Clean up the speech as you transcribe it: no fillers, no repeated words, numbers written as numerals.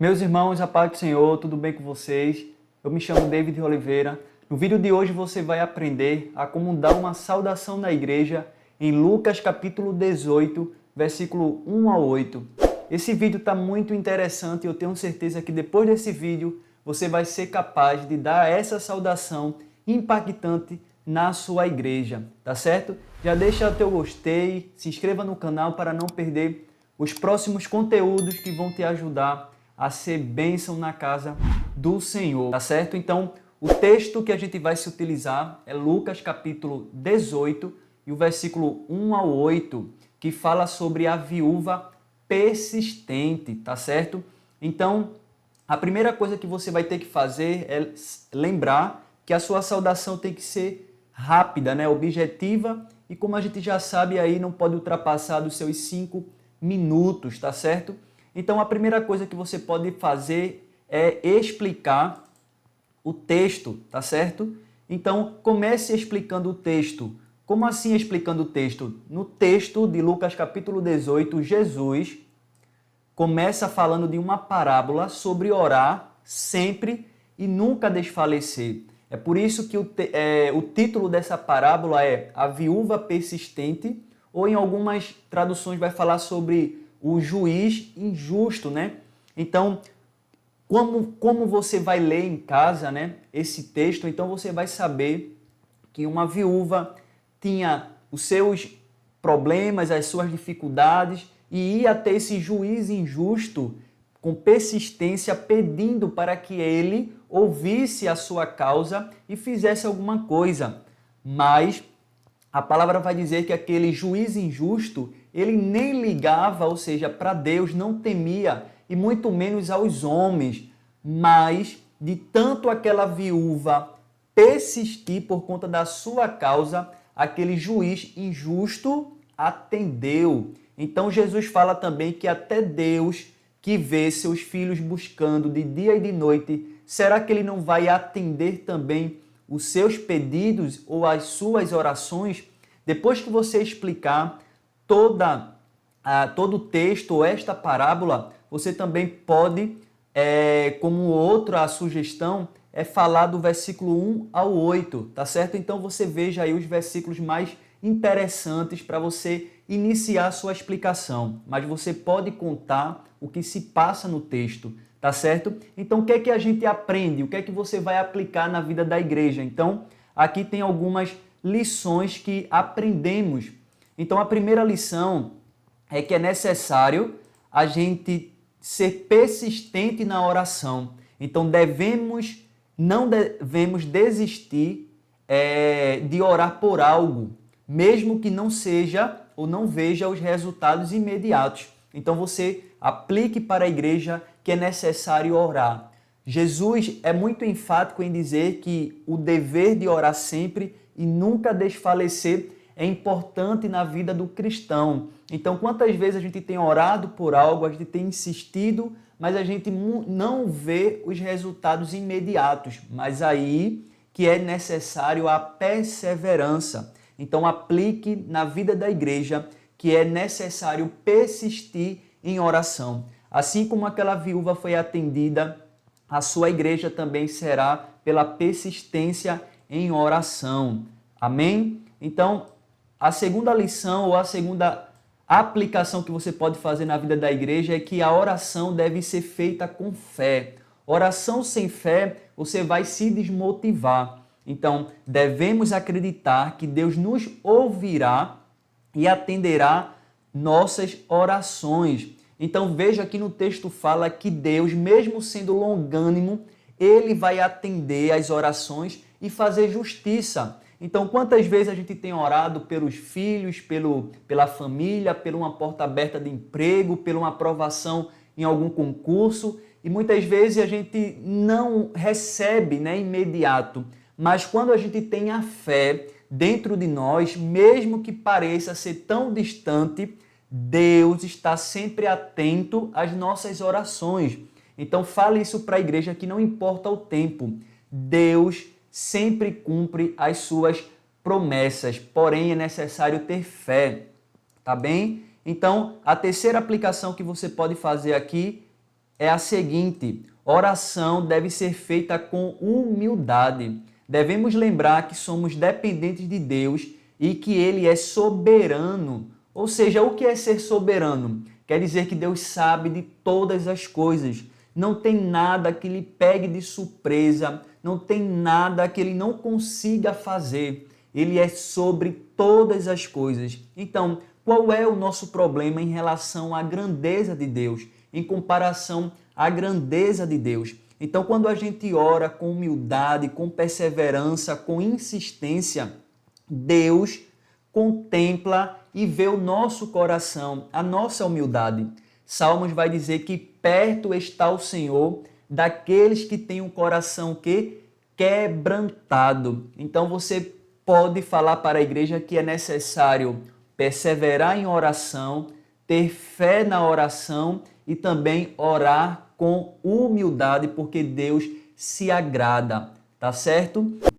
Meus irmãos, a paz do Senhor, tudo bem com vocês? Eu me chamo David Oliveira. No vídeo de hoje você vai aprender a como dar uma saudação na igreja em Lucas capítulo 18, versículo 1 a 8. Esse vídeo está muito interessante e eu tenho certeza que depois desse vídeo você vai ser capaz de dar essa saudação impactante na sua igreja, tá certo? Já deixa teu gostei, se inscreva no canal para não perder os próximos conteúdos que vão te ajudar a ser bênção na casa do Senhor, tá certo? Então, o texto que a gente vai se utilizar é Lucas capítulo 18 e o versículo 1 ao 8, que fala sobre a viúva persistente, tá certo? Então, a primeira coisa que você vai ter que fazer é lembrar que a sua saudação tem que ser rápida, né? Objetiva, e como a gente já sabe aí, não pode ultrapassar dos seus 5 minutos, tá certo? Então, a primeira coisa que você pode fazer é explicar o texto, tá certo? Então, comece explicando o texto. Como assim explicando o texto? No texto de Lucas capítulo 18, Jesus começa falando de uma parábola sobre orar sempre e nunca desfalecer. É por isso que o título dessa parábola é A Viúva Persistente, ou em algumas traduções vai falar sobre o juiz injusto, né? Então, como você vai ler em casa, né, esse texto, então você vai saber que uma viúva tinha os seus problemas, as suas dificuldades, e ia até esse juiz injusto com persistência pedindo para que ele ouvisse a sua causa e fizesse alguma coisa. Mas a palavra vai dizer que aquele juiz injusto, ele nem ligava, ou seja, para Deus, não temia, e muito menos aos homens. Mas, de tanto aquela viúva persistir por conta da sua causa, aquele juiz injusto atendeu. Então, Jesus fala também que até Deus, que vê seus filhos buscando de dia e de noite, será que ele não vai atender também os seus pedidos ou as suas orações? Depois que você explicar todo o texto ou esta parábola, você também pode, como outra sugestão, falar do versículo 1 ao 8, tá certo? Então você veja aí os versículos mais interessantes para você iniciar a sua explicação, mas você pode contar o que se passa no texto, tá certo? Então o que é que a gente aprende? O que é que você vai aplicar na vida da igreja? Então, aqui tem algumas lições que aprendemos. Então, a primeira lição é que é necessário a gente ser persistente na oração. Então, não devemos desistir de orar por algo, mesmo que não seja ou não veja os resultados imediatos. Então, você aplique para a igreja que é necessário orar. Jesus é muito enfático em dizer que o dever de orar sempre e nunca desfalecer é importante na vida do cristão. Então, quantas vezes a gente tem orado por algo, a gente tem insistido, mas a gente não vê os resultados imediatos. Mas aí que é necessário a perseverança. Então, aplique na vida da igreja que é necessário persistir em oração. Assim como aquela viúva foi atendida, a sua igreja também será pela persistência em oração. Amém? Então, a segunda lição ou a segunda aplicação que você pode fazer na vida da igreja é que a oração deve ser feita com fé. Oração sem fé, você vai se desmotivar. Então, devemos acreditar que Deus nos ouvirá e atenderá nossas orações. Então, veja que no texto fala que Deus, mesmo sendo longânimo, ele vai atender as orações e fazer justiça. Então, quantas vezes a gente tem orado pelos filhos, pela família, por uma porta aberta de emprego, por uma aprovação em algum concurso, e muitas vezes a gente não recebe, né, imediato. Mas quando a gente tem a fé dentro de nós, mesmo que pareça ser tão distante, Deus está sempre atento às nossas orações. Então fale isso para a igreja que não importa o tempo, Deus sempre cumpre as suas promessas, porém é necessário ter fé, tá bem? Então, a terceira aplicação que você pode fazer aqui é a seguinte: oração deve ser feita com humildade. Devemos lembrar que somos dependentes de Deus e que Ele é soberano. Ou seja, o que é ser soberano? Quer dizer que Deus sabe de todas as coisas. Não tem nada que lhe pegue de surpresa, não tem nada que Ele não consiga fazer. Ele é sobre todas as coisas. Então, qual é o nosso problema em relação à grandeza de Deus, em comparação à grandeza de Deus? Então, quando a gente ora com humildade, com perseverança, com insistência, Deus contempla e vê o nosso coração, a nossa humildade. Salmos vai dizer que perto está o Senhor daqueles que têm um coração quebrantado. Então você pode falar para a igreja que é necessário perseverar em oração, ter fé na oração e também orar com humildade, porque Deus se agrada, tá certo?